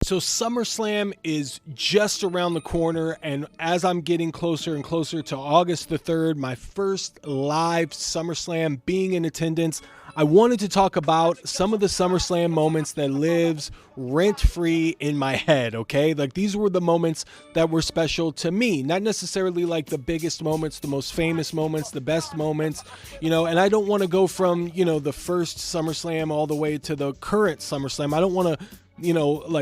So SummerSlam is just around the corner, and as I'm getting closer and closer to August the 3rd, my first live SummerSlam, being in attendance, I wanted to talk about some of the SummerSlam moments that lives rent-free in my head, okay? Like, these were the moments that were special to me, not necessarily like the biggest moments, the most famous moments, the best moments, and I don't want to go from, the first SummerSlam all the way to the current SummerSlam. I don't want to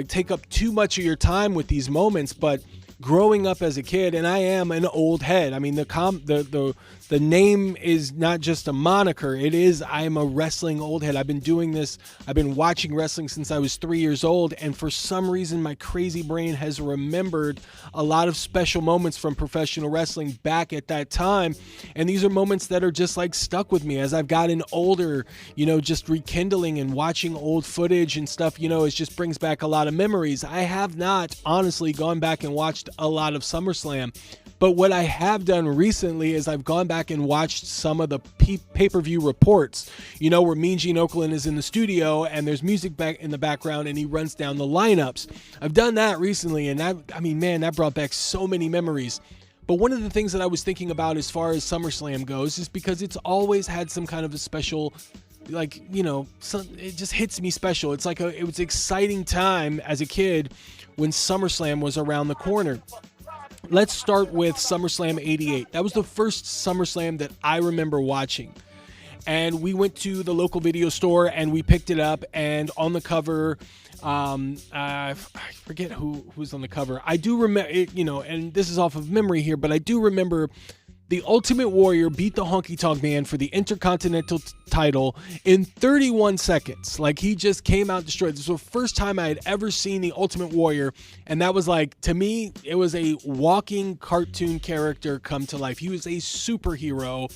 take up too much of your time with these moments, but growing up as a kid, and I am an old head. I mean, the name is not just a moniker. It is, I'm a wrestling old head. I've been doing this. I've been watching wrestling since I was 3 years old. And for some reason, my crazy brain has remembered a lot of special moments from professional wrestling back at that time. And these are moments that are just like stuck with me as I've gotten older, just rekindling and watching old footage and stuff, it just brings back a lot of memories. I have not honestly gone back and watched a lot of SummerSlam. But what I have done recently is I've gone back and watched some of the pay-per-view reports, where Mean Gene Okerlund is in the studio and there's music back in the background and he runs down the lineups. I've done that recently, and that brought back so many memories. But one of the things that I was thinking about as far as SummerSlam goes is because it's always had some kind of a special, it just hits me special. It was an exciting time as a kid when SummerSlam was around the corner. Let's start with SummerSlam 88. That was the first SummerSlam that I remember watching. And we went to the local video store and we picked it up, and on the cover, I forget who was on the cover. I do remember, and this is off of memory here, but I do remember the Ultimate Warrior beat the Honky Tonk Man for the Intercontinental title in 31 seconds. Like, he just came out destroyed. This was the first time I had ever seen the Ultimate Warrior, and that was like, to me, it was a walking cartoon character come to life. He was a superhero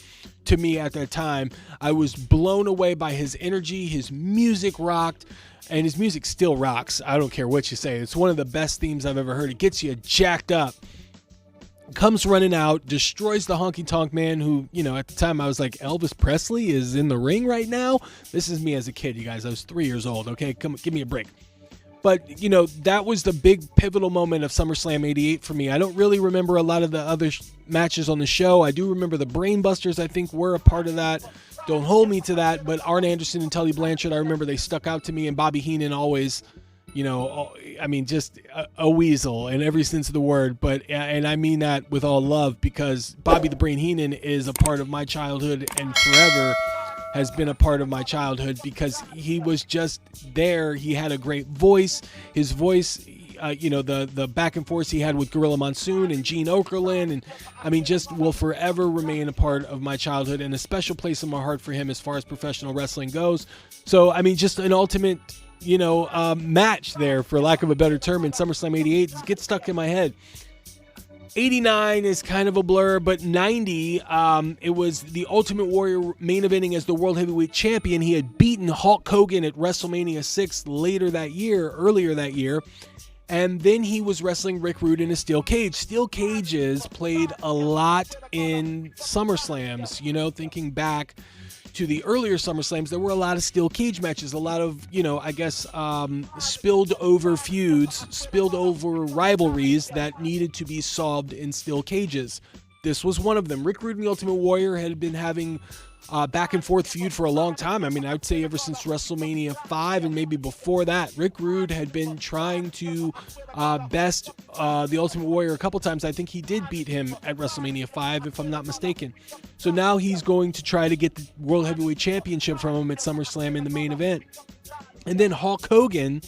to me at that time. I was blown away by his energy. His music rocked, and his music still rocks. I don't care what you say. It's one of the best themes I've ever heard. It gets you jacked up. Comes running out, destroys the Honky Tonk Man, who, at the time I was like, Elvis Presley is in the ring right now? This is me as a kid, you guys. I was 3 years old, okay? Come, give me a break. But, that was the big pivotal moment of SummerSlam 88 for me. I don't really remember a lot of the other matches on the show. I do remember the Brainbusters, I think, were a part of that. Don't hold me to that, but Arn Anderson and Tully Blanchard, I remember they stuck out to me, and Bobby Heenan always, just a weasel in every sense of the word. And I mean that with all love, because Bobby the Brain Heenan is a part of my childhood and forever has been a part of my childhood, because he was just there. He had a great voice. His voice, the back and forth he had with Gorilla Monsoon and Gene Okerlund, and just will forever remain a part of my childhood, and a special place in my heart for him as far as professional wrestling goes. So, just an ultimate match there, for lack of a better term, in SummerSlam 88 gets stuck in my head. 89 is kind of a blur, but 90, it was the Ultimate Warrior main eventing as the World Heavyweight Champion. He had beaten Hulk Hogan at WrestleMania 6 earlier that year, and then he was wrestling Rick Rude in a steel cage. Steel cages played a lot in SummerSlams, thinking back to the earlier SummerSlams, there were a lot of steel cage matches, a lot of, spilled over feuds, spilled over rivalries that needed to be solved in steel cages. This was one of them. Rick Rude and the Ultimate Warrior had been having back and forth feud for a long time. I would say ever since WrestleMania 5 and maybe before that. Rick Rude had been trying to best the Ultimate Warrior a couple times. I think he did beat him at WrestleMania 5, if I'm not mistaken. So now he's going to try to get the World Heavyweight Championship from him at SummerSlam in the main event. And then Hulk Hogan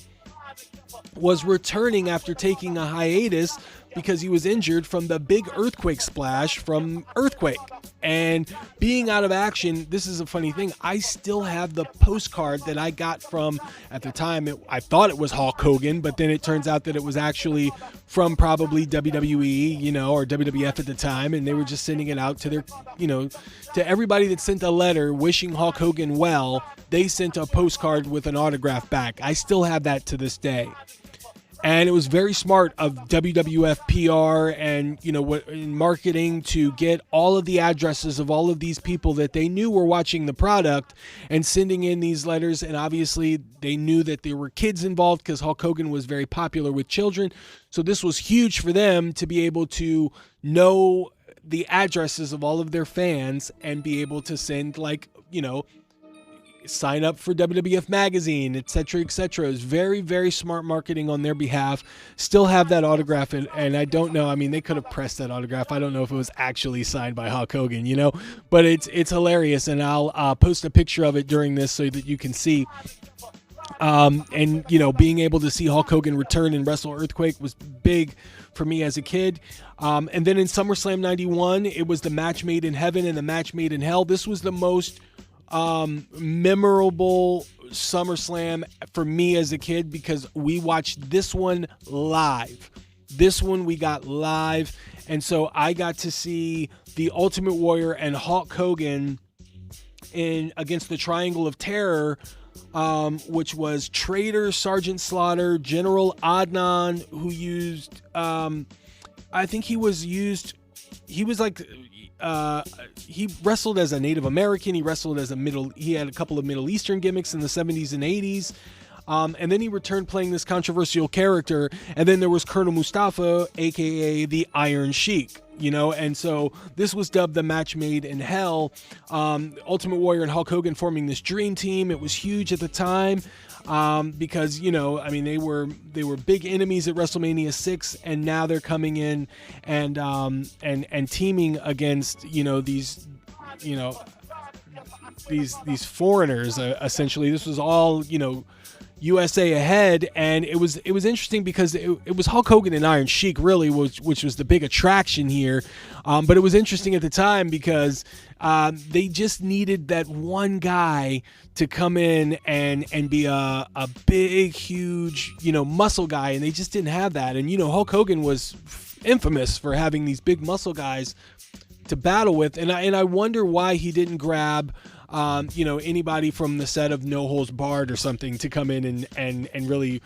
was returning after taking a hiatus because he was injured from the big earthquake splash from Earthquake. And being out of action, this is a funny thing, I still have the postcard that I got from, at the time, I thought it was Hulk Hogan, but then it turns out that it was actually from probably WWE, or WWF at the time, and they were just sending it out to their, to everybody that sent a letter wishing Hulk Hogan well, they sent a postcard with an autograph back. I still have that to this day. And it was very smart of WWF PR and, what in marketing to get all of the addresses of all of these people that they knew were watching the product and sending in these letters. And obviously they knew that there were kids involved because Hulk Hogan was very popular with children. So this was huge for them to be able to know the addresses of all of their fans and be able to send sign up for WWF magazine, etc., etc. It was very, very smart marketing on their behalf. Still have that autograph, and I don't know. I mean, they could have pressed that autograph. I don't know if it was actually signed by Hulk Hogan, but it's hilarious, and I'll post a picture of it during this so that you can see. And being able to see Hulk Hogan return in Wrestle Earthquake was big for me as a kid. And then in SummerSlam 91, it was the match made in heaven and the match made in hell. This was the most memorable SummerSlam for me as a kid because we watched this one live. This one we got live, and so I got to see the Ultimate Warrior and Hulk Hogan against the Triangle of Terror, which was Traitor, Sergeant Slaughter, General Adnan, who used I think he was like he wrestled as a Native American. He wrestled as he had a couple of Middle Eastern gimmicks in the 70s and 80s. And then he returned playing this controversial character. And then there was Colonel Mustafa, aka the Iron Sheik, and so this was dubbed the match made in hell. Ultimate Warrior and Hulk Hogan forming this dream team. It was huge at the time. Because they were big enemies at WrestleMania 6, and now they're coming in and teaming against these foreigners. Essentially, this was all USA ahead, and it was interesting because it was Hulk Hogan and Iron Sheik really, which was the big attraction here. But it was interesting at the time because they just needed that one guy to come in and be a big, huge, muscle guy, and they just didn't have that. And Hulk Hogan was infamous for having these big muscle guys to battle with, and I wonder why he didn't grab anybody from the set of No Holds Barred or something to come in and really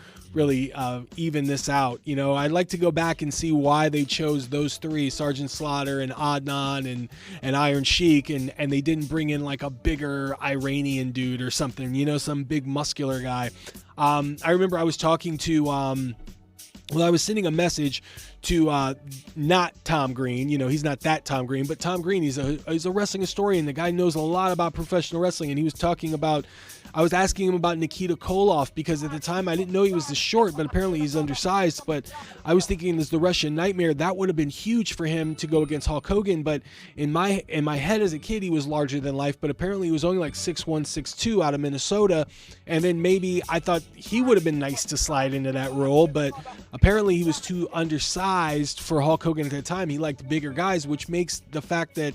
even this out. I'd like to go back and see why they chose those three, Sergeant Slaughter and Adnan and Iron Sheik, and they didn't bring in like a bigger Iranian dude or something, some big muscular guy. I remember I was talking to I was sending a message to not Tom Green. He's not that Tom Green, but Tom Green, he's a wrestling historian. The guy knows a lot about professional wrestling, and he was talking about, I was asking him about Nikita Koloff because at the time I didn't know he was this short, but apparently he's undersized. But I was thinking as the Russian Nightmare, that would have been huge for him to go against Hulk Hogan. But in my head as a kid, he was larger than life, but apparently he was only like 6'1", 6'2" out of Minnesota. And then maybe I thought he would have been nice to slide into that role, but apparently he was too undersized for Hulk Hogan at the time. He liked bigger guys, which makes the fact that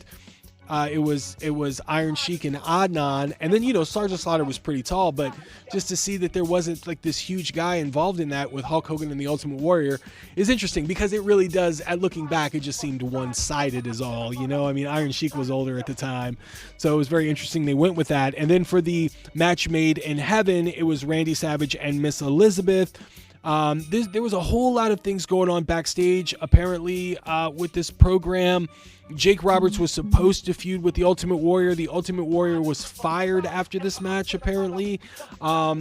it was Iron Sheik and Adnan, and then Sergeant Slaughter was pretty tall, but just to see that there wasn't like this huge guy involved in that with Hulk Hogan and the Ultimate Warrior is interesting because it really does. At looking back, it just seemed one-sided is all. Iron Sheik was older at the time, so it was very interesting they went with that. And then for the match made in heaven, it was Randy Savage and Miss Elizabeth. There was a whole lot of things going on backstage apparently with this program. Jake Roberts was supposed to feud with the Ultimate Warrior. The Ultimate Warrior was fired after this match apparently.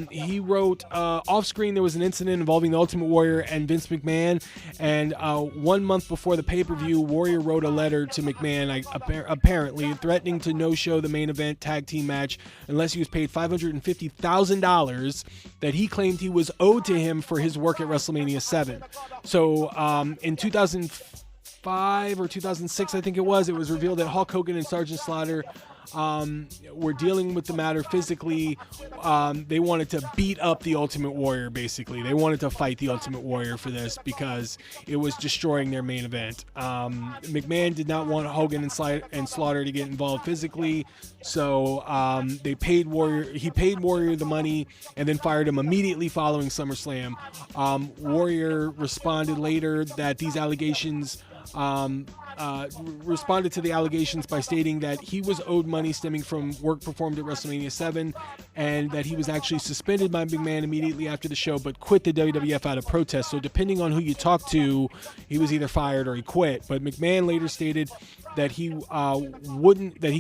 He wrote off screen there was an incident involving the Ultimate Warrior and Vince McMahon, and 1 month before the pay-per-view, Warrior wrote a letter to McMahon apparently threatening to no-show the main event tag team match unless he was paid $550,000 that he claimed he was owed to him for his work at WrestleMania 7. So in 2005 or 2006, I think it was revealed that Hulk Hogan and Sergeant Slaughter were dealing with the matter physically. They wanted to beat up the Ultimate Warrior, basically. They wanted to fight the Ultimate Warrior for this because it was destroying their main event. McMahon did not want Hogan and Slaughter to get involved physically, so he paid Warrior the money and then fired him immediately following SummerSlam. Warrior responded later that these allegations responded to the allegations by stating that he was owed money stemming from work performed at WrestleMania 7, and that he was actually suspended by McMahon immediately after the show, but quit the WWF out of protest. So depending on who you talk to, he was either fired or he quit. But McMahon later stated that he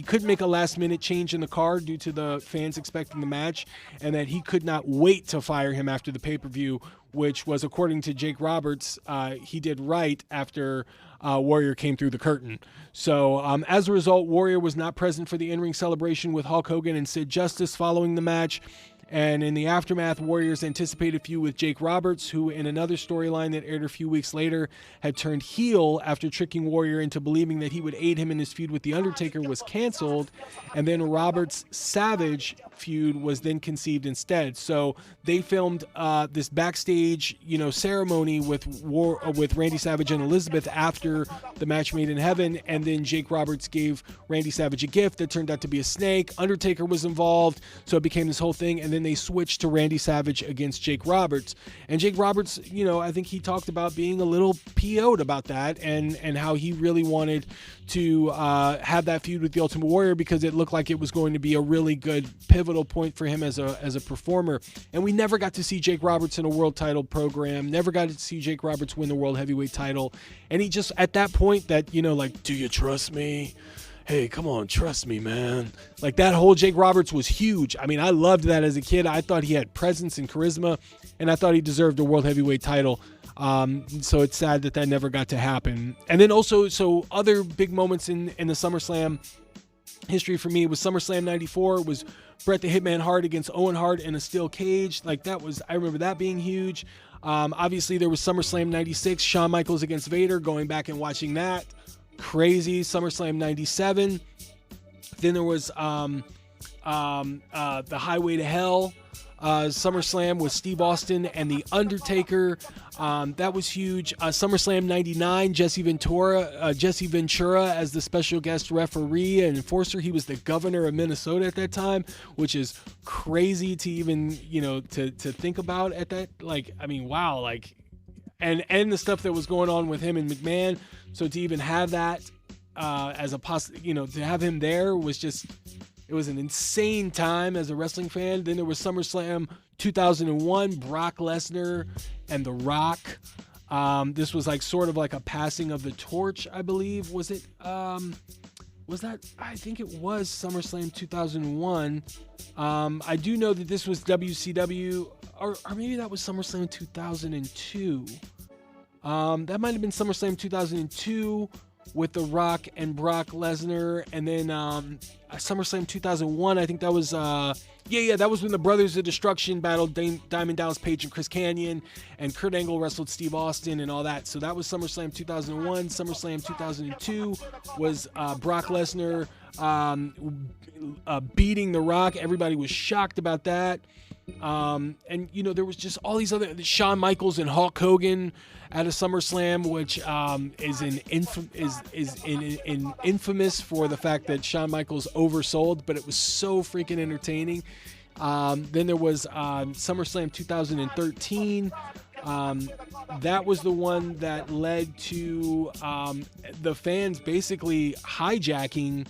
couldn't make a last-minute change in the card due to the fans expecting the match, and that he could not wait to fire him after the pay-per-view, which was, according to Jake Roberts, he did right after Warrior came through the curtain. So as a result, Warrior was not present for the in-ring celebration with Hulk Hogan and Sid Justice following the match. And in the aftermath, Warrior's anticipated feud with Jake Roberts, who in another storyline that aired a few weeks later had turned heel after tricking Warrior into believing that he would aid him in his feud with The Undertaker, was canceled. And then Roberts' Savage feud was then conceived instead. So they filmed this backstage, ceremony with Randy Savage and Elizabeth after the match Made in Heaven, and then Jake Roberts gave Randy Savage a gift that turned out to be a snake. Undertaker was involved, so it became this whole thing, and then they switched to Randy Savage against Jake Roberts. And Jake Roberts, I think he talked about being a little PO'd about that, and how he really wanted to have that feud with the Ultimate Warrior because it looked like it was going to be a really good pivotal point for him as a performer. And we never got to see Jake Roberts in a world title program, never got to see Jake Roberts win the world heavyweight title. And he just, at that point, that, do you trust me? Hey, come on, trust me, man. Like, that whole Jake Roberts was huge. I mean, I loved that as a kid. I thought he had presence and charisma, and I thought he deserved a world heavyweight title. So it's sad that never got to happen. And then also, so other big moments in the SummerSlam history for me was SummerSlam 94 was Bret the Hitman Hart against Owen Hart in a steel cage. Like, I remember that being huge. Obviously, there was SummerSlam 96, Shawn Michaels against Vader, going back and watching that. Crazy. SummerSlam 97. Then there was the Highway to Hell SummerSlam with Steve Austin and The Undertaker. That was huge. SummerSlam 99, Jesse Ventura as the special guest referee and enforcer. He was the governor of Minnesota at that time, which is crazy to even, to think about at that. Like, I mean, wow. Like, and the stuff that was going on with him and McMahon. So to even have that as a to have him there was just, it was an insane time as a wrestling fan. Then there was SummerSlam 2001, Brock Lesnar and The Rock. This was like sort of like a passing of the torch, I believe. Was it? Was that? I think it was SummerSlam 2001. I do know that this was WCW, or maybe that was SummerSlam 2002. That might have been SummerSlam 2002 with The Rock and Brock Lesnar, and then SummerSlam 2001. I think that was that was when the Brothers of Destruction battled Diamond Dallas Page and Chris Kanyon, and Kurt Angle wrestled Steve Austin and all that. So that was SummerSlam 2001. SummerSlam 2002 was Brock Lesnar beating The Rock. Everybody was shocked about that. And there was just all these other, Shawn Michaels and Hulk Hogan at a SummerSlam, which is infamous for the fact that Shawn Michaels oversold, but it was so freaking entertaining. Then there was SummerSlam 2013. That was the one that led to the fans basically hijacking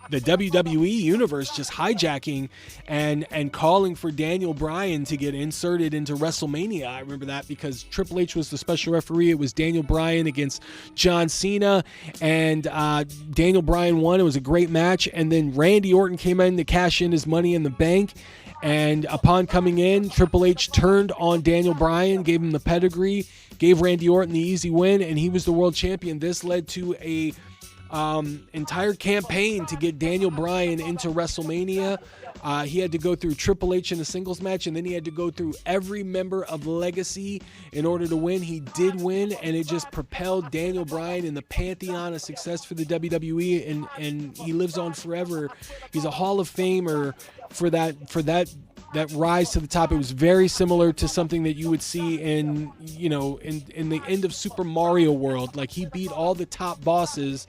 the WWE universe, just hijacking and calling for Daniel Bryan to get inserted into WrestleMania. I remember that because Triple H was the special referee. It was Daniel Bryan against John Cena, and Daniel Bryan won. It was a great match, and then Randy Orton came in to cash in his Money in the Bank. And upon coming in, Triple H turned on Daniel Bryan, gave him the pedigree, gave Randy Orton the easy win, and he was the world champion. This led to a entire campaign to get Daniel Bryan into WrestleMania. He had to go through Triple H in a singles match, and then he had to go through every member of Legacy in order to win. He did win, and it just propelled Daniel Bryan in the pantheon of success for the WWE, and he lives on forever. He's a Hall of Famer for that rise to the top. It was very similar to something that you would see in the end of Super Mario World. Like, he beat all the top bosses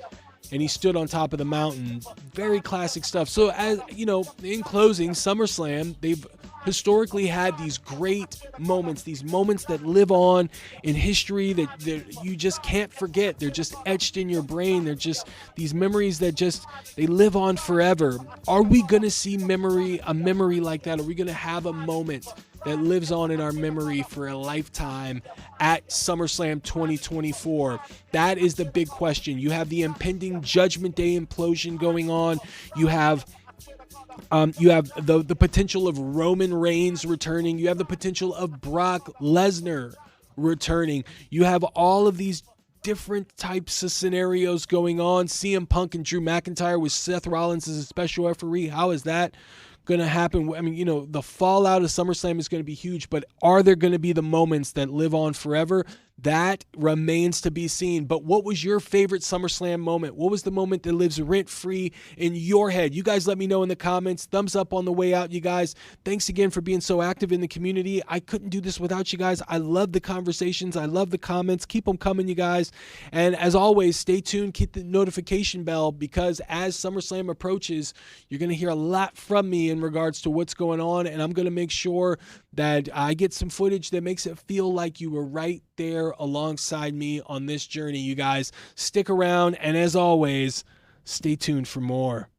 and he stood on top of the mountain. Very classic stuff. So, as you know, in closing, SummerSlam, they've historically had these great moments, these moments that live on in history that you just can't forget. They're just etched in your brain. They're just these memories that they live on forever. Are we going to see a memory like that? Are we going to have a moment that lives on in our memory for a lifetime at SummerSlam 2024? That is the big question. You have the impending Judgment Day implosion going on. You have the potential of Roman Reigns returning. You have the potential of Brock Lesnar returning. You have all of these different types of scenarios going on. CM Punk and Drew McIntyre with Seth Rollins as a special referee. How is that going to happen? I mean, you know, the fallout of SummerSlam is going to be huge, but are there going to be the moments that live on forever? That remains to be seen. But what was your favorite SummerSlam moment? What was the moment that lives rent-free in your head? You guys let me know in the comments. Thumbs up on the way out, you guys. Thanks again for being so active in the community. I couldn't do this without you guys. I love the conversations. I love the comments. Keep them coming, you guys. And as always, stay tuned. Hit the notification bell, because as SummerSlam approaches, you're going to hear a lot from me in regards to what's going on. And I'm going to make sure that I get some footage that makes it feel like you were right there alongside me on this journey, you guys. Stick around, and as always, stay tuned for more.